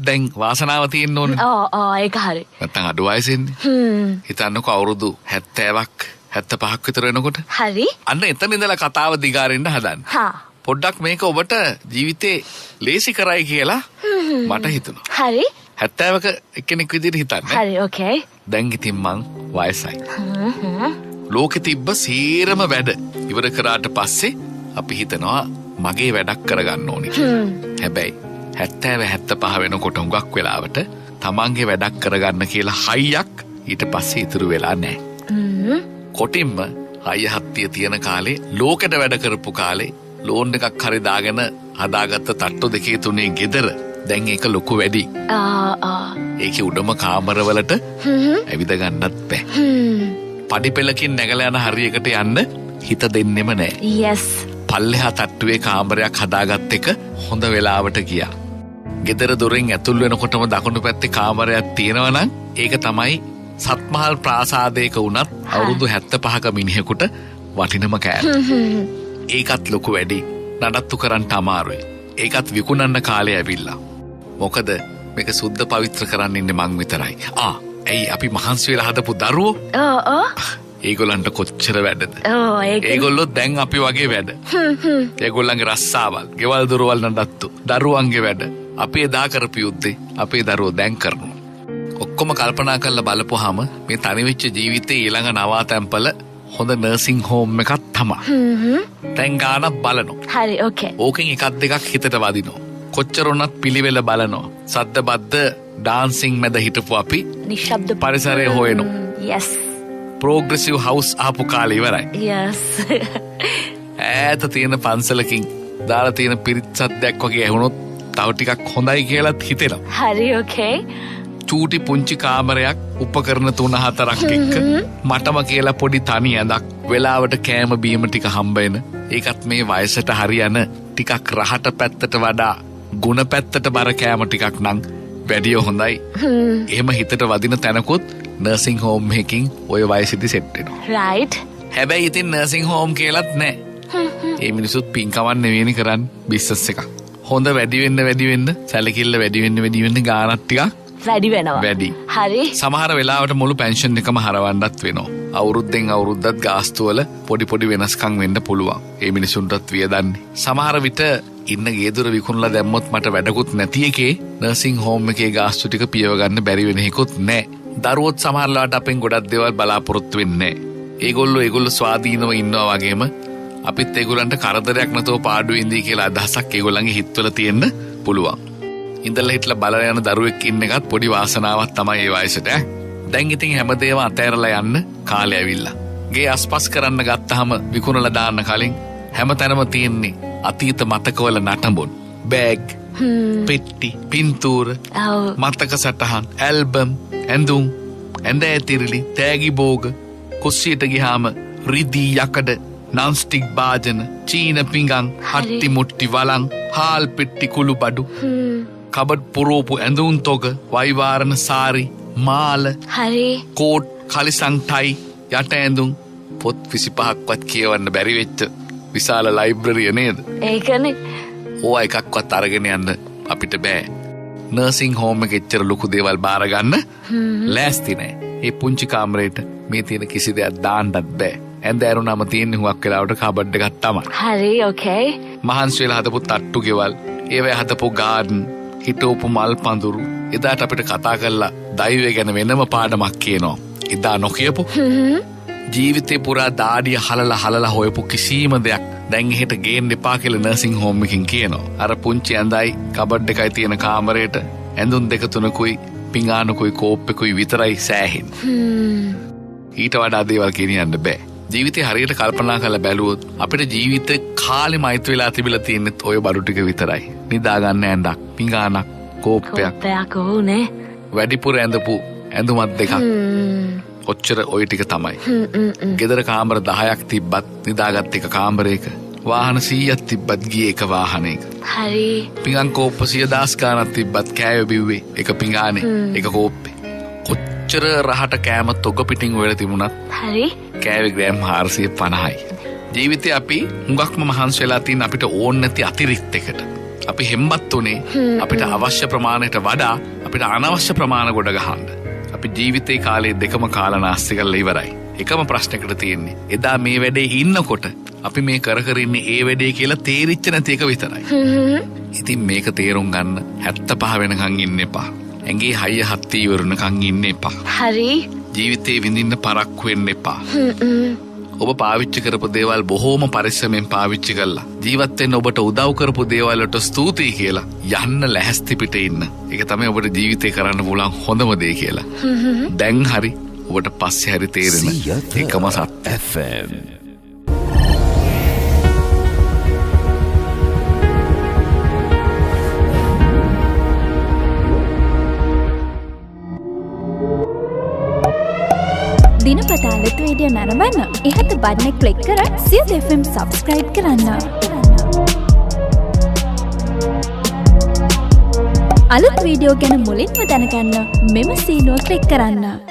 දැන් වාසනාව තියෙන්න ඕනේ. ඒක හරි. නැත්තම් අඩු වයසෙන්නේ. හිතන්නකෝ අවුරුදු 70ක් 75ක් විතර වෙනකොට. හරි. අන්න එතන ඉඳලා කතාව දිගාරින්න හදන්න. පොඩ්ඩක් මේක ඔබට ජීවිතේ ලේසි කරයි කියලා මට හිතුණා. හරි. 70ක එක්කෙනෙක් විදිහට හිතන්න. හරි ඕකේ. දැන් ඉතින් මං වයසයි. ලෝකෙ තිබ්බ සීරම වැඩ ඉවර කරාට පස්සේ අපි හිතනවා මගේ වැඩක් කරගන්න ඕනේ. හැබැයි 70 75 වෙනකොට හුඟක් වෙලාවට තමන්ගේ වැඩක් කරගන්න කියලා හයියක් ඊට පස්සේ ඉතුරු වෙලා නැහැ. කොටින්ම හයිය හත්තිය තියෙන කාලේ ලෝකෙට වැඩ කරපු කාලේ ලෝන් එකක් හරි දාගෙන හදාගත්ත තට්ටු දෙකේ තුනේ ගෙදර දැන් ඒක ලොකු වැඩි. ඒකේ උඩම කාමරවලට ඇවිද ගන්නත් බෑ. පඩිපෙළකින් නැගලා යන හරියකට යන්න හිත දෙන්නෙම නෑ. yes. පල්ලෙහා තට්ටුවේ කාමරයක් හදාගත්ත එක හොඳ වෙලාවට ගියා. ගෙදර දොරෙන් ඇතුල් වෙනකොටම දකුණු පැත්තේ කාමරයක් තියෙනවා නම් ඒක තමයි සත්මහල් ප්‍රාසාදයක වුණත් අවුරුදු 75ක මිනිහෙකුට වටිනම කෑල්ල. ඒකත් ලොකු වැඩි. නඩත්තු කරන්න අමාරුයි. ඒකත් විකුණන්න කාලේ ඇවිල්ලා. මොකද මේක සුද්ධ පවිත්‍ර කරන්න ඉන්නේ මං විතරයි. ඇයි අපි මහන්සි වෙලා හදපු දරුවෝ? ඒගොල්ලන්ට කොච්චර වැඩද? ඒගොල්ලෝ දැන් අපි වගේ වැඩ. ඒගොල්ලන්ගේ රස්සාවල්, ගෙවල් දොරවල් නඩත්තු, දරුවන්ගේ වැඩ. අපි එදා කරපු යුද්ධේ අපේ දරුවෝ දැන් කරනවා. ඔක්කොම කල්පනා කරලා බලපුවාම මේ තනිවෙච්ච ජීවිතේ ඊළඟ නවාතැන්පල හොඳ නර්සිං හෝම් එකක් තමයි. දැන් ගානක් බලනවා. හරි ඕකේ. ඕකෙන් එකක් දෙකක් හිතට වදිනවා. කොච්චර උනත් පිළිවෙල බලනවා. සද්ද බද්ද ඩාන්සිං මැද හිටපු අපි නිශ්ශබ්ද පරිසරය හොයනවා. yes. ප්‍රෝග්‍රෙසිව් හවුස් ආපු කාලේ ඉවරයි. yes. ඈත තියෙන පන්සලකින් දාලා තියෙන පිරිත් සද්දයක් වගේ ඇහුනොත් තව ටිකක් හොඳයි කියලාත් හිතෙනවා. හරි ඕකේ. චූටි පුංචි කාමරයක් උපකරණ 3-4ක් එක්ක මටම කියලා පොඩි තනි ඇඳක් වෙලාවට කෑම බීම ටික හම්බ වෙන. ඒකත් මේ වයසට හරියන ටිකක් රහට පැත්තට වඩා ගුණ පැත්තට බර කෑම ටිකක් නම් වැඩිය හොඳයි. එහෙම හිතට වදින තැනකුත් නර්සිං හෝම් එකකින් ওই වයසෙදි සෙට් වෙනවා. right. හැබැයි ඉතින් නර්සිං හෝම් කියලාත් නෑ. ඒ මිනිසුත් පින්කමක් නෙවෙයිනේ කරන්නේ බිස්නස් එකක්. හොඳ වැඩි වෙන්න සැලකිල්ල වැඩි වෙන්න ගානක් ටිකක් වැඩි වෙනවා. වැඩි. හරි. සමහර වෙලාවට මුළු පෙන්ෂන් එකම හරවන්නත් වෙනවා. අවුරුද්දෙන් අවුරුද්දත් ගාස්තු වල පොඩි වෙනස්කම් වෙන්න පුළුවන්. ඒ මිනිසුන්ටත් වියදන්නේ. සමහර විට ඉන්න ගේදොර විකුණලා දැම්මොත් මට වැඩකුත් නැති එකේ නර්සිං හෝම් එකේ ගාස්තු ටික පියව ගන්න බැරි වෙන එකකුත් නැහැ. දරුවොත් සමහරලාට අපෙන් ගොඩක් දේවල් බලාපොරොත්තු වෙන්නේ නැහැ. ඒගොල්ලෝ ස්වාධීනව ඉන්නවා වගේම අපිත් ඒගොල්ලන්ට කරදරයක් නැතුව පාඩුවේ ඉඳී කියලා අදහසක් ඒගොල්ලන්ගේ හිතවල තියෙන්න පුළුවන්. ඉඳලා හිටලා බලලා යන දරුවෙක් ඉන්න එකත් පොඩි වාසනාවක් තමයි ඒ වයසට. දැන් ඉතින් හැමදේම අතෑරලා යන්න කාලය ඇවිල්ලා. ගේ අස්පස් කරන්න ගත්තාම විකුණලා දාන්න කලින් හැමතැනම තියෙන්නේ අතීත මතකවල නටඹුන්, බෑග්, පෙට්ටි, පින්තූර, මතක සටහන්, ඇල්බම්, ඇඳුම්, ඇඳ ඇතිරිලි, තෑගි බෝග, කුස්සියට ගියාම රිදී යකඩ, නන්ස්ටික් භාජන, චීන පිඟන්, හට්ටි මුට්ටි වලං, හාල් පෙට්ටි කුළු බඩු, කබඩ් පුරෝපු ඇඳුම් තොග, වයිවාරණ සාරි, මාල, හරි, කෝට්, කලිසම් ටයි, යට ඇඳුම්, පොත් 25ක්වත් කියවන්න බැරි වෙච්ච විශාල ලයිබ්‍රරිය නේද? ඒකනේ. ඕවා එකක්වත් අරගෙන යන්න අපිට බෑ. නර්සිං හෝම් එකේ එච්චර ලොකු දේවල් බාර ගන්න ලෑස්ති නෑ. මේ පුංචි කාමරේට මේ තියෙන කිසි දෙයක් දාන්නත් බෑ. ඇඳ ඇරුණාම තියෙන හුඟක් වෙලාවට කබඩ් එකක් තමයි. හරි ඕකේ. මහන්සි වෙලා හදපු තට්ටු ගෙවල්, ඒවැ හදපු ගාඩන්, හිටවපු මල් පඳුරු. එදාට අපිට කතා කරලා දෛවය ගැන වෙනම පාඩමක් කියනවා. එදා නොකියපු ජීවිතේ පුරා දාඩිය හලලා හොයපු කිසිම දෙයක් දැන් එහෙට ගේන්න එපා කියලා නර්සිං හෝම් එකකින් කියනවා. අර පුංචි ඇඳයි කබඩ් එකයි තියෙන කාමරේට ඇඳුම් 2-3කුයි පිඟානකුයි කෝප්පෙකුයි විතරයි සෑහෙන්නේ. ඊට වඩා දේවල් ගෙනියන්න බෑ. ජීවිතේ හරියට කල්පනා කරලා බැලුවොත් අපිට ජීවිත කාලෙම අයිති වෙලා තිබිලා තියෙන්නේ ඔය බඩු ටික විතරයි. නිදා ගන්න ඇඳක්, පිඟානක්, කෝප්පයක් ඕනේ. වැඩිපුර ඇඳපු ඇඳුමක් දෙකක්. ඔච්චර ඔය ටික තමයි. ගෙදර කාමර 10ක් තිබ්බත් නිදාගත් එක කාමරයක. වාහන 100ක් තිබ්බත් ගියේ එක වාහනයක. හරි. පිඟන් කෝප්ප 10000 ගණන් තිබ්බත් කෑවේ බිව්වේ එක පිඟානේ, එක කෝප්පේ. කොච්චර රහට කෑම තොග පිටින් වෙලා තිබුණත් හරි. කෑවේ ග්‍රෑම් 450යි. ජීවිතේ අපි හුඟක්ම මහන්සි වෙලා තියෙන අපිට ඕන නැති අතිරික්තයකට. අපි හෙම්බත් උනේ අපිට අවශ්‍ය ප්‍රමාණයට වඩා අපිට අනවශ්‍ය ප්‍රමාණ ගොඩ ගහන්න. අපි ජීවිතේ කාලේ දෙකම කාලා නාස්ති කරලා ඉවරයි. එකම ප්‍රශ්නයකට තියෙන්නේ එදා මේ වැඩේ ඉන්නකොට අපි මේ කර ඉන්නේ ඒ වැඩේ කියලා තේරිච්ච නැති එක විතරයි. ඉතින් මේක තේරුම් ගන්න 75 වෙනකන් ඉන්න එපා. ඇඟේ හයිය හත්ති ඉවරනකන් ඉන්න එපා. හරි. ජීවිතේ විඳින්න පරක්කු වෙන්න එපා. ඔබ පාවිච්චි කරපු දේවල් බොහෝම පරිස්සමෙන් පාවිච්චි කළා. ජීවත් වෙන්න ඔබට උදව් කරපු දේවල් වලට ස්තුතියි කියලා යන්න ලැහැස්ති පිට ඉන්න. ඒක තමයි ඔබට ජීවිතේ කරන්න පුළුවන් හොඳම දේ කියලා. දැන් හරි ඔබට පස්සේ හරි තේරෙන එකම සත්‍ය. FM දිනපතා අලුත් වීඩියෝ නරඹන්න ඉහත බටන් එක ක්ලික් කර සියත FM සබ්ස්ක්‍රයිබ් කරන්න. අලුත් වීඩියෝ ගැන මුලින්ම දැනගන්න මෙම සීනුව ක්ලික් කරන්න.